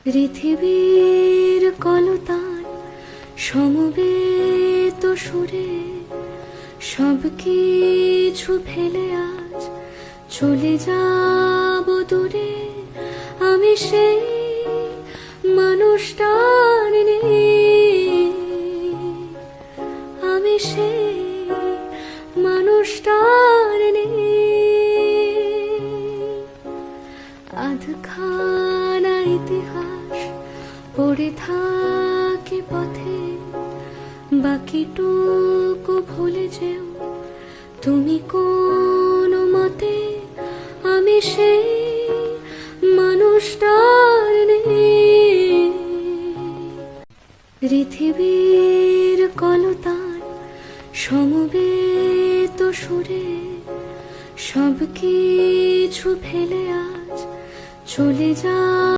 পৃথিবীর কলতান সমবেত সুরে সব কিছু ফেলে আজ চলে যাব দূরে। আমি সেই মানুষটার নেই, আমি সেই মানুষটার নেই। আধখানা ইতিহাস পড়ে থাকে পথে, বাকিটুকু ভুলে যেও তুমি কোনো মতে। আমি সেই মানুষটার নেই। পৃথিবীর কলতান সমবেত সুরে সব কিছু ফেলে আজ চলে যা।